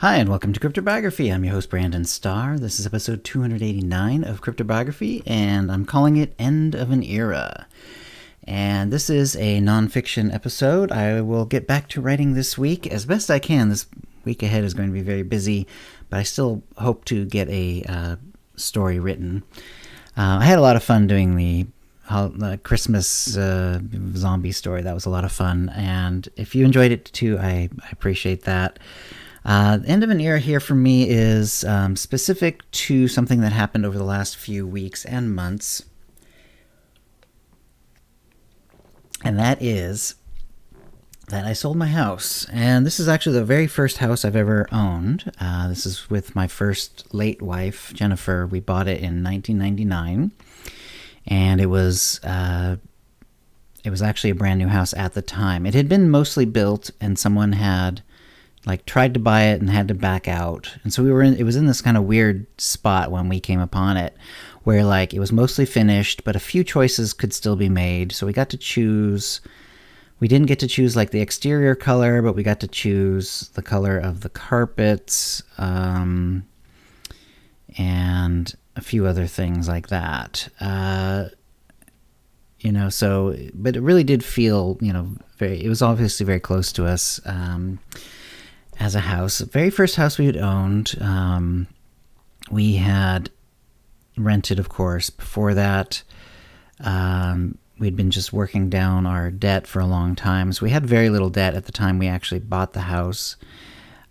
Hi, and welcome to CryptoBiography. I'm your host, Brandon Starr. This is episode 289 of CryptoBiography, and I'm calling it End of an Era. And this is a nonfiction episode. I will get back to writing this week as best I can. This week ahead is going to be very busy, but I still hope to get a story written. I had a lot of fun doing the Christmas zombie story. That was a lot of fun, and if you enjoyed it too, I appreciate that. End of an era here for me is specific to something that happened over the last few weeks and months, and that is that I sold my house. And this is actually the very first house I've ever owned. This is with my first late wife, Jennifer. We bought it in 1999, and it was actually a brand new house at the time. It had been mostly built, and someone had tried to buy it and had to back out. And so it was in this kind of weird spot when we came upon it, where it was mostly finished, but a few choices could still be made. So we got to choose. We didn't get to choose the exterior color, but we got to choose the color of the carpets, and a few other things like that. But it really did feel, it was obviously very close to us, as a house. The very first house we had owned, we had rented, of course. Before that, we'd been just working down our debt for a long time. So we had very little debt at the time we actually bought the house.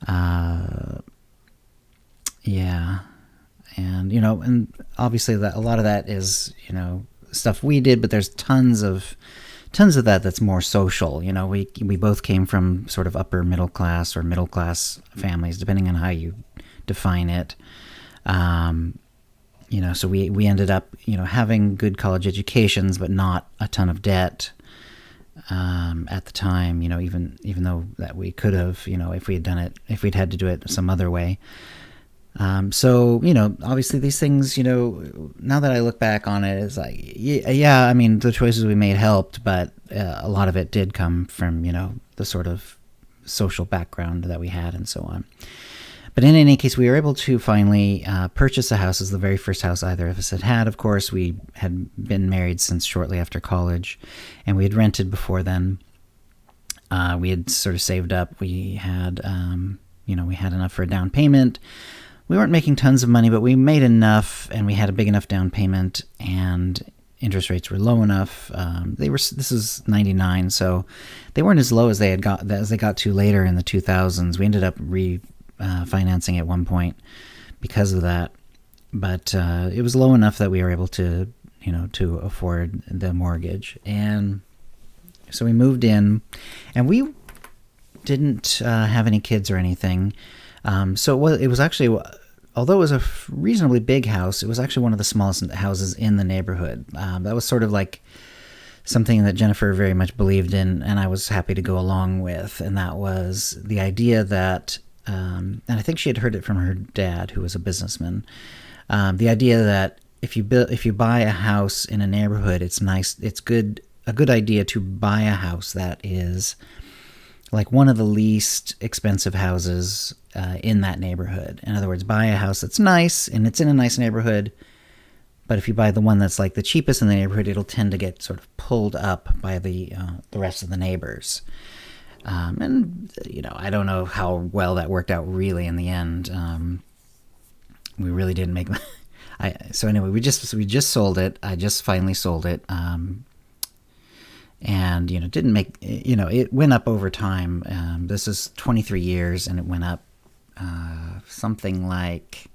And, and obviously a lot of that is, stuff we did, but there's tons of that that's more social. We both came from sort of upper middle class or middle class families, depending on how you define it. So we ended up, having good college educations, but not a ton of debt at the time, even though that we could have, if we had done it, if we'd had to do it some other way. Obviously these things, now that I look back on it, it's the choices we made helped, but a lot of it did come from, the sort of social background that we had and so on. But in any case, we were able to finally purchase a house. As the very first house either of us had. Of course, we had been married since shortly after college, and we had rented before then. We had sort of saved up. We had, we had enough for a down payment. We weren't making tons of money, but we made enough, and we had a big enough down payment, and interest rates were low enough. This is 99, so they weren't as low as they got to later in the 2000s. We ended up refinancing at one point because of that, but it was low enough that we were able to, to afford the mortgage. And so we moved in, and we didn't have any kids or anything. So it was actually, although it was a reasonably big house, it was actually one of the smallest houses in the neighborhood. That was sort of something that Jennifer very much believed in, and I was happy to go along with. And that was the idea that, and I think she had heard it from her dad, who was a businessman. The idea that if you buy a house in a neighborhood, it's a good idea to buy a house that is one of the least expensive houses in that neighborhood. In other words, buy a house that's nice and it's in a nice neighborhood, but if you buy the one that's the cheapest in the neighborhood, it'll tend to get sort of pulled up by the rest of the neighbors. And I don't know how well that worked out really in the end. We really didn't make. So anyway, we just sold it. I just finally sold it. And didn't make, it went up over time. This is 23 years, and it went up something like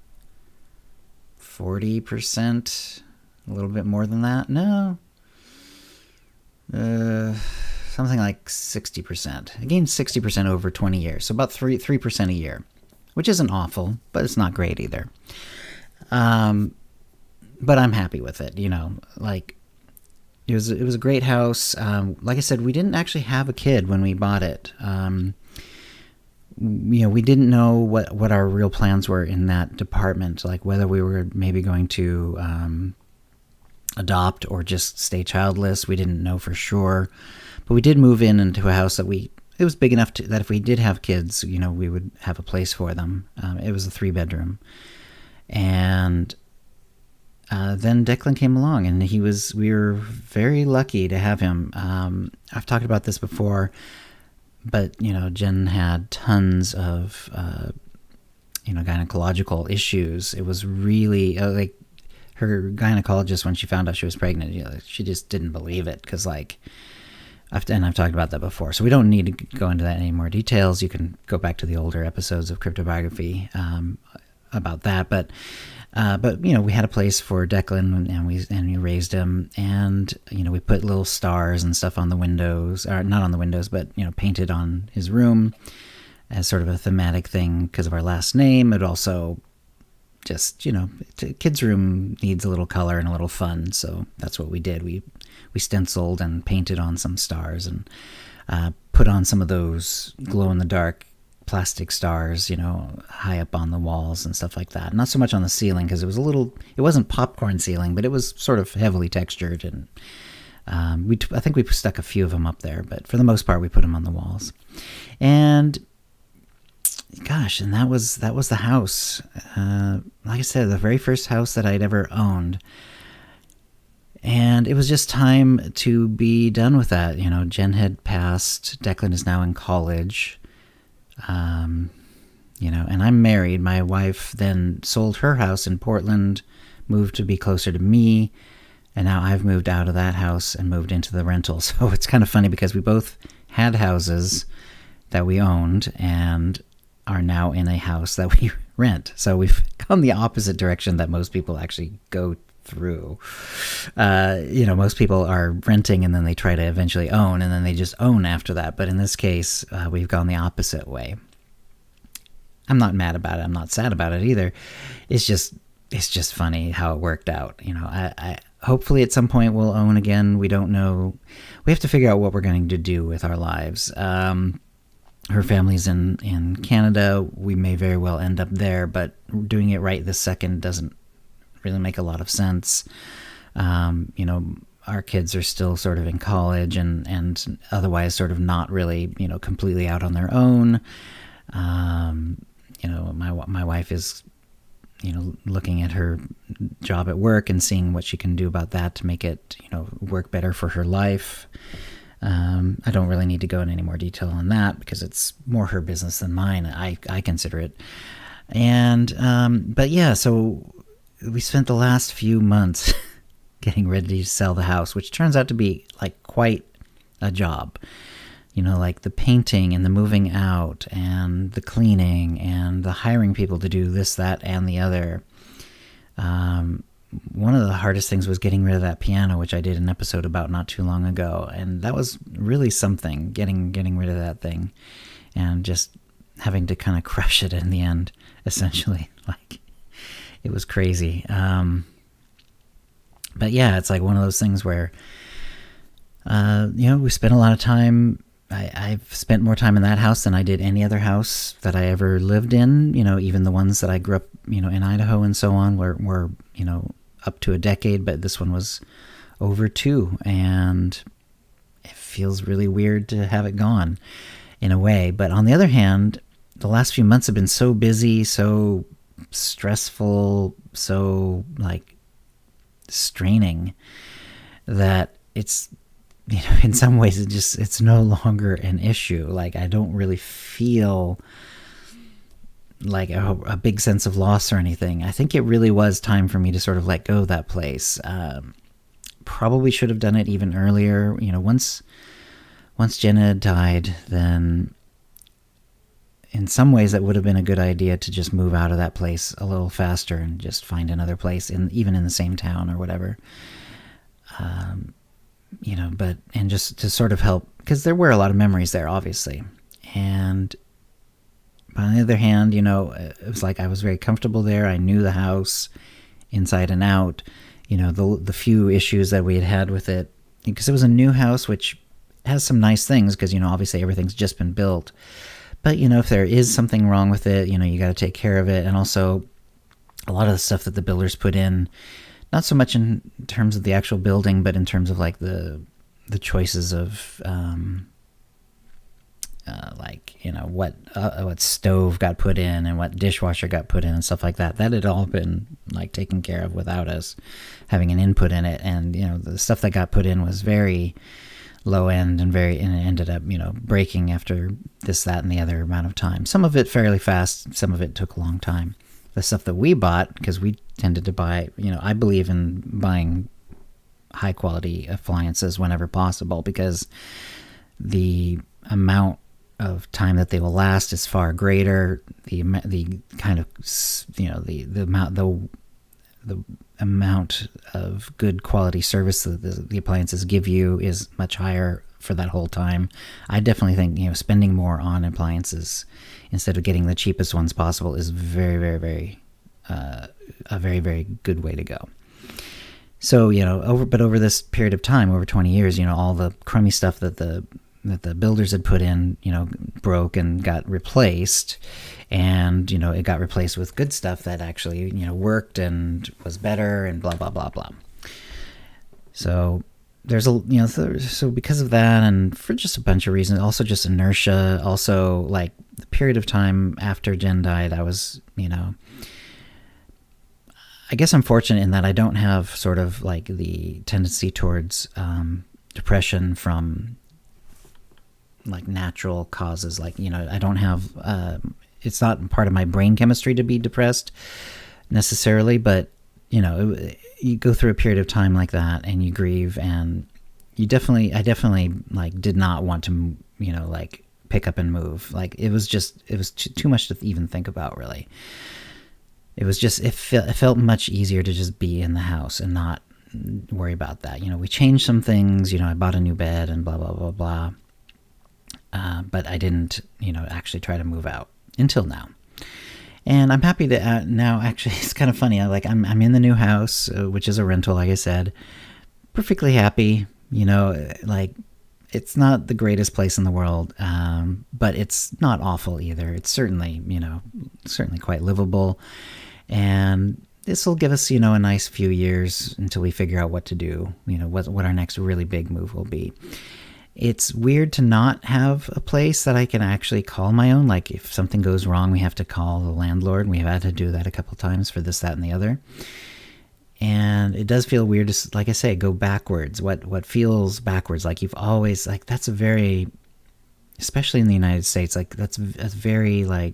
40%, a little bit more than that. No, something like 60%. I gained 60% over 20 years, so about 3% a year, which isn't awful, but it's not great either. But I'm happy with it. It was a great house. Like I said, we didn't actually have a kid when we bought it. We didn't know what our real plans were in that department, whether we were maybe going to adopt or just stay childless. We didn't know for sure. But we did move into a house that we it was big enough that if we did have kids, we would have a place for them. It was a 3-bedroom. And then Declan came along, and we were very lucky to have him. I've talked about this before, but, Jen had tons of, gynecological issues. It was really, like, her gynecologist, when she found out she was pregnant, she just didn't believe it, because, like, I've talked about that before, so we don't need to go into that in any more details. You can go back to the older episodes of CryptoBiography about that, but we had a place for Declan, and we raised him, and we put little stars and stuff on the windows, or not on the windows, but painted on his room as sort of a thematic thing because of our last name. It also just kid's room needs a little color and a little fun, so that's what we did. We stenciled and painted on some stars, and put on some of those glow-in-the-dark plastic stars, high up on the walls and stuff like that. Not so much on the ceiling, because it wasn't popcorn ceiling, but it was sort of heavily textured, and I think we stuck a few of them up there, but for the most part we put them on the walls. And gosh, and that was the house. Like I said, the very first house that I'd ever owned. And it was just time to be done with that. Jen had passed. Declan is now in college. And I'm married. My wife then sold her house in Portland, moved to be closer to me, and now I've moved out of that house and moved into the rental. So it's kind of funny because we both had houses that we owned and are now in a house that we rent. So we've gone the opposite direction that most people actually go through. Most people are renting and then they try to eventually own, and then they just own after that. But in this case, we've gone the opposite way. I'm not mad about it. I'm not sad about it either. It's just funny how it worked out. I hopefully at some point we'll own again. We don't know. We have to figure out what we're going to do with our lives. Her family's in Canada. We may very well end up there, but doing it right this second doesn't really make a lot of sense. Our kids are still sort of in college and otherwise sort of not really, completely out on their own. My wife is, looking at her job at work and seeing what she can do about that to make it, work better for her life. I don't really need to go into any more detail on that because it's more her business than mine. I consider it. And, but yeah, so we spent the last few months getting ready to sell the house, which turns out to be like quite a job. Like the painting and the moving out and the cleaning and the hiring people to do this, that, and the other. One of the hardest things was getting rid of that piano, which I did an episode about not too long ago. And that was really something, getting rid of that thing and just having to kind of crush it in the end, essentially. Like, it was crazy. But yeah, it's like one of those things where, we spent a lot of time. I've spent more time in that house than I did any other house that I ever lived in. Even the ones that I grew up, in Idaho and so on were up to a decade, but this one was over 2, and it feels really weird to have it gone in a way. But on the other hand, the last few months have been so busy, so stressful, so like straining that it's, in some ways it's no longer an issue. Like, I don't really feel like a big sense of loss or anything. I think it really was time for me to sort of let go of that place. Probably should have done it even earlier. Once Jenna died, then in some ways that would have been a good idea to just move out of that place a little faster and just find another place, even in the same town or whatever. And just to sort of help, because there were a lot of memories there, obviously. And on the other hand, it was like I was very comfortable there. I knew the house inside and out. The few issues that we had with it, because it was a new house, which has some nice things, because, obviously everything's just been built. But, if there is something wrong with it, you got to take care of it. And also a lot of the stuff that the builders put in, not so much in terms of the actual building, but in terms of like the choices of like, you know, what stove got put in and what dishwasher got put in and stuff like that. That had all been like taken care of without us having an input in it. And, you know, the stuff that got put in was very low end and it ended up, you know, breaking after this, that, and the other amount of time. Some of it fairly fast. Some of it took a long time. The stuff that we bought, because we tended to buy, you know, I believe in buying high quality appliances whenever possible, because the amount of time that they will last is far greater. The kind of, you know, the amount of good quality service that the appliances give you is much higher for that whole time. I definitely think, you know, spending more on appliances instead of getting the cheapest ones possible is very, very, very a very, very good way to go. So, you know, over this period of time, over 20 years, you know, all the crummy stuff that the builders had put in, you know, broke and got replaced. And, you know, it got replaced with good stuff that actually, you know, worked and was better and blah, blah, blah, blah. So there's so because of that, and for just a bunch of reasons, also just inertia, also like the period of time after Jen died, I was, you know, I guess I'm fortunate in that I don't have sort of like the tendency towards depression from like natural causes. Like, you know, I don't have, it's not part of my brain chemistry to be depressed necessarily, but, you know, you go through a period of time like that and you grieve, and I definitely like did not want to, you know, like pick up and move. Like it was too much to even think about, really. It was just, it felt much easier to just be in the house and not worry about that. You know, we changed some things, you know, I bought a new bed and blah, blah, blah, blah. But I didn't, you know, actually try to move out until now. And I'm happy to now, actually, it's kind of funny. I'm in the new house, which is a rental, like I said, perfectly happy, you know, like it's not the greatest place in the world, but it's not awful either. It's certainly, you know, certainly quite livable. And this will give us, you know, a nice few years until we figure out what to do, you know, what our next really big move will be. It's weird to not have a place that I can actually call my own. Like if something goes wrong, we have to call the landlord. We've had to do that a couple times for this, that, and the other. And it does feel weird to, like I say, go backwards. What feels backwards, like you've always, like that's a very, especially in the United States, like that's a very like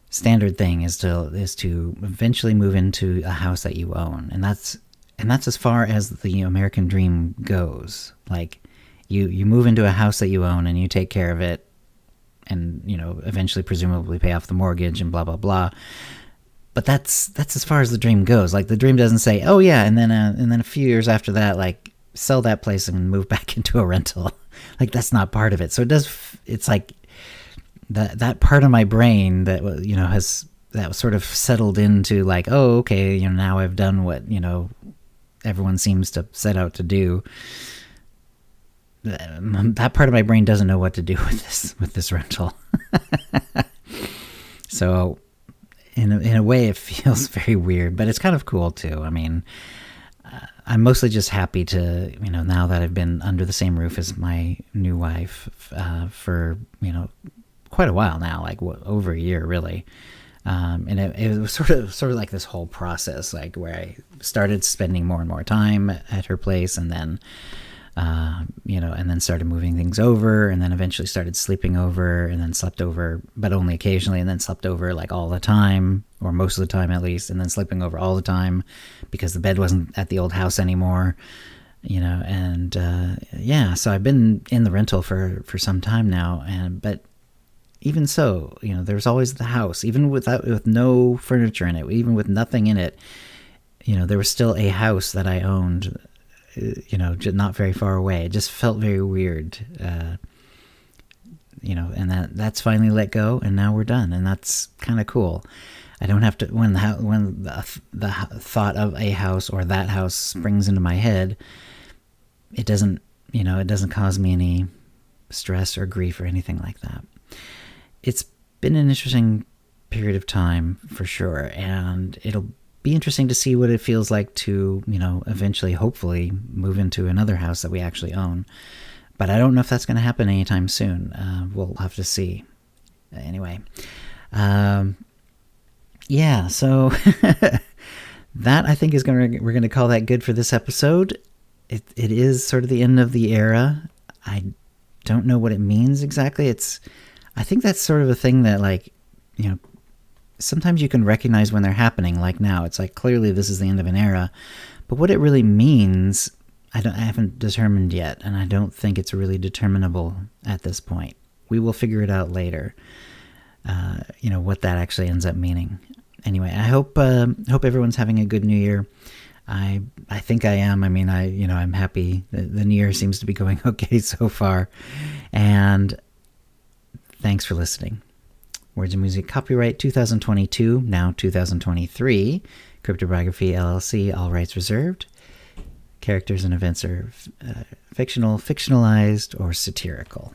standard thing is to eventually move into a house that you own. And that's as far as the American dream goes. Like you move into a house that you own and you take care of it, and, you know, eventually presumably pay off the mortgage and blah, blah, blah. But that's as far as the dream goes. Like the dream doesn't say, oh yeah, and then a few years after that, like sell that place and move back into a rental. Like that's not part of it. So it's like that part of my brain that, you know, that sort of settled into like, oh, okay, you know, now I've done what, you know, everyone seems to set out to do. That part of my brain doesn't know what to do with this rental. So in a way it feels very weird, but it's kind of cool too. I mean, I'm mostly just happy to, you know, now that I've been under the same roof as my new wife for, you know, quite a while now, like over a year really. And it was sort of like this whole process, like where I started spending more and more time at her place, and then, you know, and then started moving things over, and then eventually started sleeping over, and then slept over, but only occasionally, and then slept over like all the time, or most of the time at least, and then sleeping over all the time because the bed wasn't at the old house anymore, you know, and yeah, so I've been in the rental for some time now, but even so, you know, there's always the house, even with no furniture in it, even with nothing in it, you know, there was still a house that I owned, you know, not very far away. It just felt very weird, you know, and that's finally let go, and now we're done, and that's kind of cool. I don't have to, when the thought of a house or that house springs into my head, it doesn't, you know, it doesn't cause me any stress or grief or anything like that. It's been an interesting period of time for sure, and it'll be interesting to see what it feels like to, you know, eventually, hopefully, move into another house that we actually own. But I don't know if that's going to happen anytime soon. We'll have to see. Anyway, yeah. So that, I think, we're going to call that good for this episode. It is sort of the end of the era. I don't know what it means exactly. I think that's sort of a thing that, like, sometimes you can recognize when they're happening. Like now, it's like clearly this is the end of an era, but what it really means, I haven't determined yet, and I don't think it's really determinable at this point. We will figure it out later. What that actually ends up meaning. Anyway, I hope everyone's having a good New Year. I think I am. I mean, I'm happy. The New Year seems to be going okay so far, and thanks for listening. Words and Music, copyright 2022, now 2023. CryptoBiography LLC, all rights reserved. Characters and events are fictional, fictionalized, or satirical.